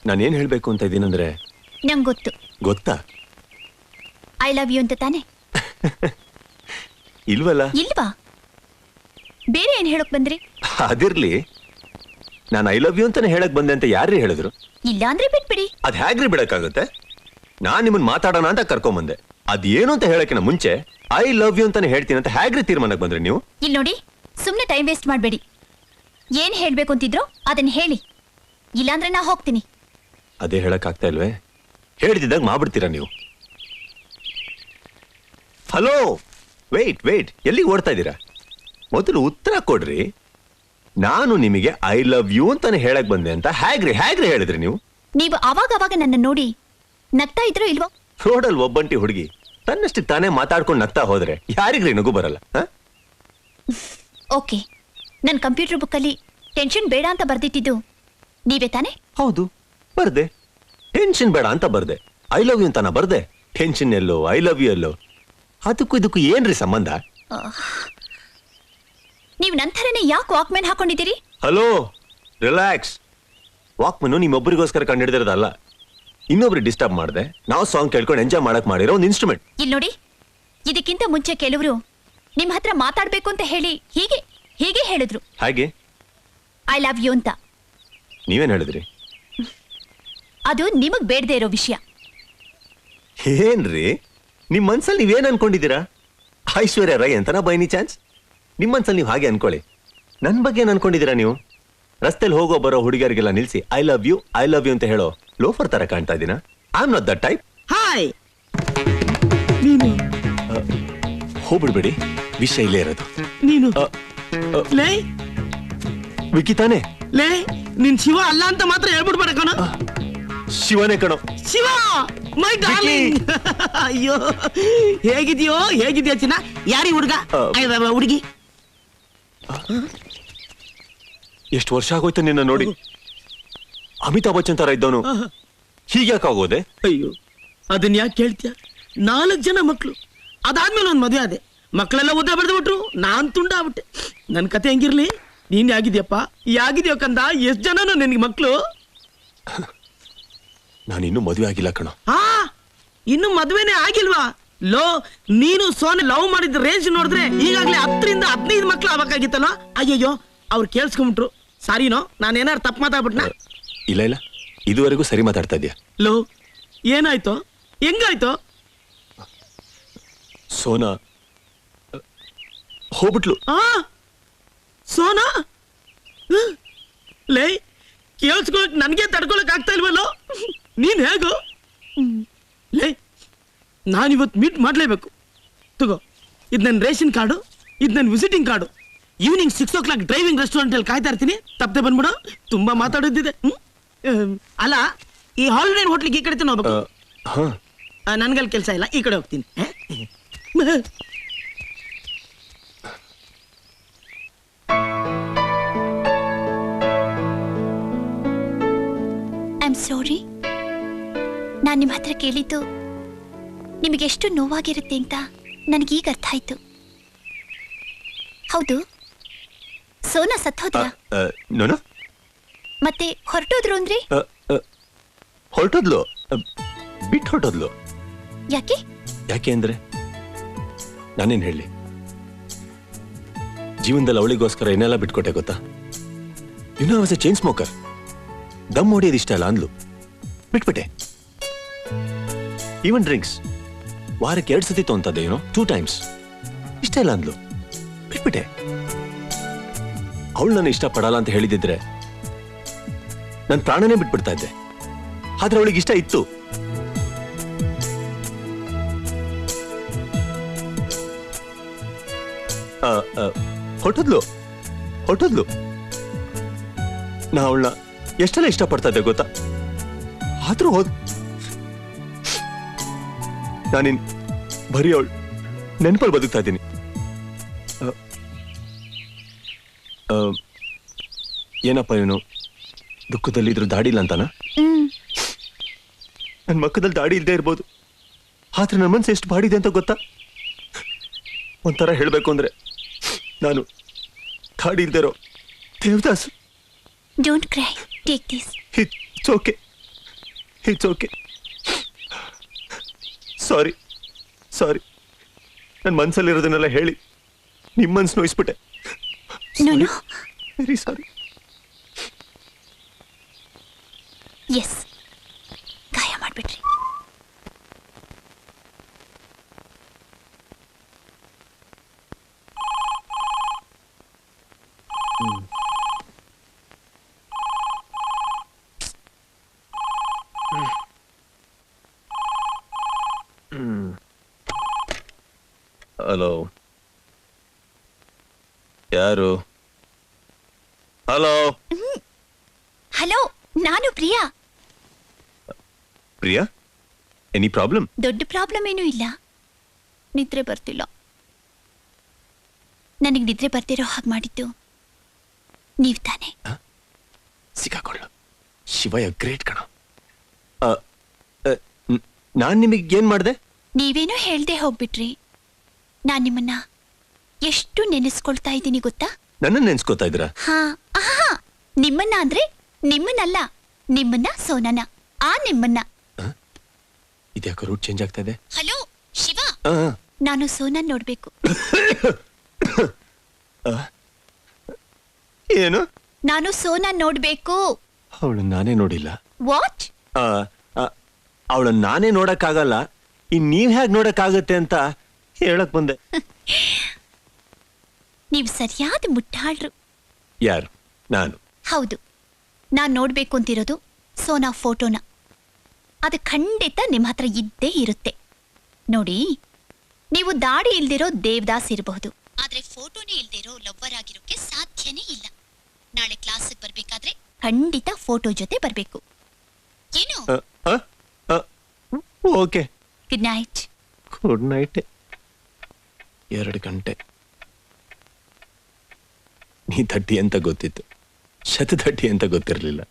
ನಾನೇನ್ ಹೇಳ್ಬೇಕು ಅಂತ ಇದ್ದೀನಂದ್ರೆ ನಂಗೆ ಗೊತ್ತು. ಗೊತ್ತಾ? ಐ ಲವ್ ಯು ಅಂತ ತಾನೆ? ಇಲ್ವಲ್ಲ. ಇಲ್ವಾ? ಬೇರೆ ಏನ್ ಹೇಳಕ್ ಬಂದ್ರಿ? ಅದಿರ್ಲಿ, ನಾನು ಐ ಲವ್ ಯು ಅಂತಾನೆ ಹೇಳಕ್ ಬಂದೆ ಅಂತ ಯಾರ್ರೀ ಹೇಳಿದ್ರು? ಇಲ್ಲ ಅಂದ್ರೆ ಬಿಟ್ಬಿಡಿ. ಅದ್ ಹೇಗ್ರಿ ಬಿಡಕ್ಕಾಗುತ್ತೆ? ನಾನ್ ನಿಮ್ಮನ್ ಮಾತಾಡೋಣ ಅಂತ ಕರ್ಕೊಂಬಂದೆ. ಅದೇನು ಅಂತ ಹೇಳಕ್ಕಿನ ಮುಂಚೆ ಐ ಲವ್ ಯು ಅಂತಾನೆ ಹೇಳ್ತೀನಿ ಅಂತ ಹೇಗ್ರಿ ತೀರ್ಮಾನಕ್ಕೆ ಬಂದ್ರಿ ನೀವು? ಇಲ್ಲಿ ನೋಡಿ, ಸುಮ್ನೆ ಟೈಮ್ ವೇಸ್ಟ್ ಮಾಡ್ಬೇಡಿ. ಏನ್ ಹೇಳ್ಬೇಕು ಅಂತಿದ್ರೋ ಅದನ್ನ ಹೇಳಿ, ಇಲ್ಲಾಂದ್ರೆ ನಾ ಹೋಗ್ತೀನಿ. ಅದೇ ಹೇಳಕ್ ಆಗ್ತಾ ಇಲ್ವೇ? ಹೇಳ್ತಿದ್ದಾಗ ಮಾಡ್ಬಿಡ್ತೀರಾ ನೀವು? ಹಲೋ, ವೇಟ್, ಎಲ್ಲಿಗೆ ಓಡ್ತಾ ಇದ್ದೀರಾ? ಮೊದಲು ಉತ್ತರ ಕೊಡ್ರಿ. ನಾನು ನಿಮಗೆ ಐ ಲವ್ ಯು ಅಂತಾನೆ ಹೇಳಕ್ ಬಂದೆ ಅಂತ ಹೇಗ್ರಿ ಹೇಳಿದ್ರಿ ನೀವು? ನೀವು ಅವಾಗ ನನ್ನ ನೋಡಿ ನಗ್ತಾ ಇದ್ರೋ ಇಲ್ವೋ? ರೋಡಲ್ಲಿ ಒಬ್ಬಂಟಿ ಹುಡುಗಿ ತನ್ನಷ್ಟಕ್ಕೆ ತಾನೇ ಮಾತಾಡ್ಕೊಂಡು ನಗ್ತಾ ಹೋದ್ರೆ ಯಾರಿಗ್ರಿ ನಗು ಬರಲ್ಲ? ಓಕೆ, ನನ್ನ ಕಂಪ್ಯೂಟರ್ ಬುಕ್ಕಲ್ಲಿ ಟೆನ್ಷನ್ ಬೇಡ ಅಂತ ಬರ್ದಿಟ್ಟಿದ್ದು ನೀವೇ ತಾನೆ? ಹೌದು, ಬರ್ದೆ. ಟೆನ್ಷನ್ ಬೇಡ ಅಂತ ಬರ್ದೆ. ಐ ಲವ್ ಯು ಅಂತಾನ ಬರ್ದೆ. ಟೆನ್ಷನ್ ಎಲ್ಲೋ, ಐ ಲವ್ ಯು ಎಲ್ಲೋ, ಅದಕ್ಕೂ ಏನ್ರಿ ಸಂಬಂಧ? ನೀವು ನಂತರನೇ ಯಾಕೆ ವಾಕ್ಮ್ಯಾನ್ ಹಾಕೊಂಡಿದ್ದೀರಿ? Hello, relax. ವಾಕ್ಮನ್ ನಿಮ್ಮೊಬ್ಬರಿಗೋಸ್ಕರ ಕಂಡಿಡಿದಿರೋದಲ್ಲ, ಇನ್ನೊಬ್ರಿಗೆ ಡಿಸ್ಟರ್ಬ್ ಮಾಡಿದೆ. ನಾವು ಸಾಂಗ್ ಕೇಳ್ಕೊಂಡು ಎಂಜಾಯ್ ಮಾಡಕ್ ಮಾಡಿರೋ ಒಂದು ಇನ್ಸ್ಟ್ರೂಮೆಂಟ್. ಇಲ್ಲಿ ನೋಡಿ, ಇದಕ್ಕಿಂತ ಮುಂಚೆ ಕೆಲವರು ನಿಮ್ಮ ಹತ್ರ ಮಾತಾಡ್ಬೇಕು ಅಂತ ಹೇಳಿ ಹೀಗೆ ಹೇಳಿದ್ರು. ಹಾಗೆ ಐ ಲವ್ ಯು ಅಂತ. ನೀವೇನ್ ಹೇಳಿದ್ರಿ? ಅದು ನಿಮಗ್ ಬೇಡದೇ ಇರೋ ವಿಷಯ. ಏನ್ರಿ ನಿಮ್ ಮನ್ಸಲ್ಲಿ ನೀವೇನ್ ಅನ್ಕೊಂಡಿದ್ದೀರಾ? ಐಶ್ವರ್ಯ ರೈ ಅಂತನಾ ಬೈ ಎನಿ ಚಾನ್ಸ್? ನಿಮ್ ಮನ್ಸಲ್ಲಿ ನೀವು ಹಾಗೆ ಅನ್ಕೊಳ್ಳಿ. ನನ್ ಬಗ್ಗೆ ಏನ್ ಅನ್ಕೊಂಡಿದ್ದೀರಾ ನೀವು? ರಸ್ತೆಲಿ ಹೋಗೋ ಬರೋ ಹುಡುಗಿಯರಿಗೆಲ್ಲ ನಿಲ್ಸಿ ಐ ಲವ್ ಯು ಅಂತ ಹೇಳೋ ಲೋಫರ್ ತರ ಕಾಣ್ತಾ ಇದೀನಾ? I am not that type. Hi, ಹೋಗ್ಬಿಡ್ಬೇಡಿ, ವಿಷಯ ಇಲ್ಲೇ ಇರೋದು. ನೀನು ಲೇ ವಿಕಿ ತಾನೆ? ಲೇ, ನೀನ್ ಶಿವ ಅಲ್ಲ ಅಂತ ಮಾತ್ರ ಹೇಳ್ಬಿಡ್ಬೇಡ ಕಣ. ಶಿವನೇ ಕಣೋ. Shiva, my darling. ಅಯ್ಯೋ, ಹೇಗಿದ್ಯೋ ಚಿನ್ನ? ಯಾರಿ ಹುಡುಗ? ಹುಡುಗಿ? ಎಷ್ಟು ವರ್ಷ ಆಗೋಯ್ತು ನಿನ್ನ ನೋಡಿ. ಅಮಿತಾಬ್ ಬಚ್ಚನ್ ತರ ಇದ್ದವನು ಹೀಗ್ಯಾಕಾಗೋದೆ? ಅಯ್ಯೋ, ಅದನ್ನ ಯಾಕೆ ಕೇಳ್ತೀಯ? 4 ಜನ ಮಕ್ಳು, ಅದಾದ್ಮೇಲೆ ಒಂದ್ ಮದುವೆ ಆದೆ. ಮಕ್ಕಳೆಲ್ಲ ಉದ್ದ ಬೆಳೆದು ಬಿಟ್ರು, ನಾನ್ ತುಂಡ ಆಗ್ಬಿಟ್ಟೆ. ನನ್ ಕತೆ ಹೆಂಗಿರ್ಲಿ, ನೀನ್ ಯಾಗಿದ್ಯೋ ಕಂದ? ಎಷ್ಟ್ ಜನನು ನಿನ್ಗೆ ಮಕ್ಳು? ನಾನಿನ್ನೂ ಮದುವೆ ಆಗಿಲ್ಲ ಕಣೋ. ಇನ್ನು ಮದುವೆನೇ ಆಗಿಲ್ವಾ? ಲೋ, ನೀನು ಸೋನೆ ಲವ್ ಮಾಡಿದ ರೇಂಜ್ ನೋಡಿದ್ರೆ ಈಗಾಗ್ಲೇ 10ರಿಂದ 15 ಮಕ್ಳು ಆಗ್ಬೇಕಾಗಿತ್ತಲ್ಲ. ಅಯ್ಯಯ್ಯೋ, ಅವ್ರು ಕೇಳಿಸ್ಕೊಂಬಿಟ್ರು. ಸಾರಿನೋ, ನಾನೇನಾರು ತಪ್ಪು ಮಾತಾಡ್ಬಿಟ್ನಾ? ಇಲ್ಲ, ಇದುವರೆಗೂ ಸರಿ ಮಾತಾಡ್ತಾ ಇದ್ಯಾ. ಲೋ, ಏನಾಯ್ತು? ಹೆಂಗಾಯ್ತು? ಸೋನಾ ಹೋಗ್ಬಿಟ್ಲು. ಸೋನಾ? ಲೇ, ಕೇಳಿಸ್ಕೊಳಕ್ ನನ್ಗೆ ತಡ್ಕೊಳಕ್ ಆಗ್ತಾ ಇಲ್ವಲ್ಲೋ? ನೀನ್ ಹೇಗೋ? ಲೇ, ನಾನಿವತ್ತು ಮೀಟ್ ಮಾಡ್ಲೇಬೇಕು. ತಗೋ, ಇದು ನನ್ನ ರೇಷನ್ ಕಾರ್ಡು, ಇದು ನನ್ನ visiting card. Evening 6 o'clock driving restaurant ಅಲ್ಲಿ ಕಾಯ್ತಾ ಇರ್ತೀನಿ. ತಪ್ಪದೆ ಬಂದ್ಬಿಡು. ತುಂಬಾ ಮಾತಾಡೋದಿದೆ. ಅಲ್ಲ, ಈ ಹಾಲಿಡೇ ಹೋಟ್ಲಿಗೆ ಈ ಕಡೆ ಹೋಗ್ಬೇಕು. ನನ್ಗಲ್ಲಿ ಕೆಲಸ ಇಲ್ಲ, ಈ ಕಡೆ ಹೋಗ್ತೀನಿ. I am sorry. ನಾನು ನಿಮ್ಮ ಹತ್ರ ಕೇಳಿದ್ದು ನಿಮಗೆಷ್ಟು ನೋವಾಗಿರುತ್ತೆ ಅಂತ ನನಗೀಗ ಅರ್ಥ ಆಯ್ತು. ಹೌದು, ಸೋನಾ ಸತ್ತೋದ್ರಾ? ಮತ್ತೆ ಹೊರಟೋದ್ರು ಅಂದ್ರಿ? ಹೊರಟೋದ್ಲು, ಬಿಟ್ಟು ಹೊರಟೋದ್ಲು. ಯಾಕೆ ಅಂದ್ರೆ ನಾನೇನ್ ಹೇಳಿ, ಜೀವನದಲ್ಲಿ ಅವಳಿಗೋಸ್ಕರ ಏನೆಲ್ಲ ಬಿಟ್ಕೊಟ್ಟೆ ಗೊತ್ತಾ? You was a chain smoker. ದಮ್ ಹೊಡಿಯೋದು ಇಷ್ಟ ಅಲ್ಲ ಅಂದ್ಲು, ಬಿಟ್ಬಿಟ್ಟೆ. ಈವನ್ ಡ್ರಿಂಕ್ಸ್ ವಾರಕ್ಕೆ 2 ಸತಿ ತೊಂತದ್ದೆ, 2 times. ಇಷ್ಟ ಇಲ್ಲ ಅಂದ್ಲು, ಬಿಟ್ಬಿಟ್ಟೆ. ಅವಳು ನನ್ನ ಇಷ್ಟಪಡಲ್ಲ ಅಂತ ಹೇಳಿದಿದ್ರೆ ನನ್ನ ಪ್ರಾಣನೇ ಬಿಟ್ಬಿಡ್ತಾ ಇದ್ದೆ. ಆದ್ರೆ ಅವಳಿಗೆ ಇಷ್ಟ ಇತ್ತು. ಹೊರಟೋದ್ಲು. ನಾ ಅವಳನ್ನ ಎಷ್ಟೆಲ್ಲ ಇಷ್ಟಪಡ್ತಾ ಇದ್ದೆ ಗೊತ್ತಾ? ಆದ್ರೂ ನಾನಿನ್ ಬರೀ ಅವಳು ನೆನಪಲ್ಲಿ ಬದುಕ್ತಾ ಇದ್ದೀನಿ. ಏನಪ್ಪ ಇವನು ದುಃಖದಲ್ಲಿ ಇದ್ರ ದಾಡಿ ಇಲ್ಲ ಅಂತಾನ? ನನ್ನ ಮಕ್ಕದಲ್ಲಿ ದಾಡಿ ಇಲ್ಲದೆ ಇರ್ಬೋದು, ಆದ್ರೆ ನನ್ನ ಮನಸ್ಸು ಎಷ್ಟು ಬಾಡಿದೆ ಅಂತ ಗೊತ್ತಾ? ಒಂಥರ ಹೇಳ್ಬೇಕು ಅಂದ್ರೆ ನಾನು ದಾಡಿ ಇಲ್ದೇ ಇರೋ Devdas. Don't cry, take this. It's okay, it's okay. Sorry sorry, ನನ್ನ ಮನ್ಸಲ್ಲಿರೋದನ್ನೆಲ್ಲ ಹೇಳಿ ನಿಮ್ಮ ಮನ್ಸು ನೋಯಿಸ್ಬಿಟ್ಟೆ. ನೋನು ವೆರಿ ಸಾರಿ. ಎಸ್, ಗಾಯ ಮಾಡ್ಬಿಟ್ರಿ. ಹಲೋ, ಯಾರು? ಹಲೋ ಹಲೋ, ನಾನು ಪ್ರಿಯಾ. Priya, any problem? ದೊಡ್ಡ ಪ್ರಾಬ್ಲಮ್ ಏನೂ ಇಲ್ಲ, ನಿದ್ರೆ ಬರ್ತಿಲ್ಲ. ನನಗೆ ನಿದ್ರೆ ಬರ್ತಿರೋ ಹಾಗೆ ಮಾಡಿದ್ದು ನೀವ್ ತಾನೆ? ಸಿಕ್ಕಾಕೊಳ್ಳು. ಶಿವಯ್ಯ ಗ್ರೇಟ್ ಕಣ. ನಾನ್ ನಿಮಗೆ ಏನ್ ಮಾಡ್ದೆ? ನೀವೇನೋ ಹೇಳ್ದೆ ಹೋಗ್ಬಿಟ್ರಿ. ನಾನ್ ನಿಮ್ಮನ್ನ ಎಷ್ಟು ನೆನೆಸ್ಕೊಳ್ತಾ ಇದ್ದೀನಿ ಗೊತ್ತಾ? ನನ್ನ ನೆನ್ಸ್ಕೋತಾ ಇದ್ರ? ಹಾ, ಆಹಾ, ನಿಮ್ಮನ್ನ ಅಂದ್ರೆ ನಿಮ್ಮನ್ನಲ್ಲ, ನಿಮ್ಮನ್ನ ಸೋನನ, ಆ ನಿಮ್ಮನ್ನ. ಇದ್ಯಾಕೋ ರೂಟ್ ಚೇಂಜ್ ಆಗ್ತಾ ಇದೆ. ಹಲೋ ಶಿವ, ನಾನು ಸೋನನ್ ನೋಡ್ಬೇಕು. ಏನು? ನಾನು ಸೋನನ್ ನೋಡ್ಬೇಕು. ಅವಳು ನಾನೇ ನೋಡಿಲ್ಲ. ವಾಟ್? ಅವಳನ್ನ ನಾನೇ ನೋಡಕ್ಕಾಗಲ್ಲ, ಇನ್ ನೀವ್ ಹೇಗ್ ನೋಡಕ್ಕಾಗತ್ತೆ ಅಂತ ಹೇಳಕ್ ಬಂದೆ. ನೀವು ಸರಿಯಾದ ಮುಟ್ಟಾಳ್ರು. ಯಾರು? ನಾನು? ಹೌದು, ನಾನ್ ನೋಡ್ಬೇಕು ಅಂತಿರೋದು ಸೋನಾ ಫೋಟೋನ. ಅದು ಖಂಡಿತ ನಿಮ್ ಹತ್ರ ಇದ್ದೇ ಇರುತ್ತೆ. ನೋಡಿ, ನೀವು ದಾಡಿ ಇಲ್ದಿರೋ ದೇವದಾಸ್ ಇರಬಹುದು, ಆದ್ರೆ ಫೋಟೋನೇ ಇಲ್ದಿರೋ ಲವ್ವರ್ ಆಗಿರೋಕೆ ಸಾಧ್ಯನೇ ಇಲ್ಲ. ನಾಳೆ ಕ್ಲಾಸಿಗೆ ಬರ್ಬೇಕಾದ್ರೆ ಖಂಡಿತ ಫೋಟೋ ಜೊತೆ ಬರ್ಬೇಕು. ಏನು? Okay. Good night. Good night. 2 ಗಂಟೆ. ನೀ 30 ಅಂತ ಗೊತ್ತಿತ್ತು, 30 ಅಂತ ಗೊತ್ತಿರಲಿಲ್ಲ.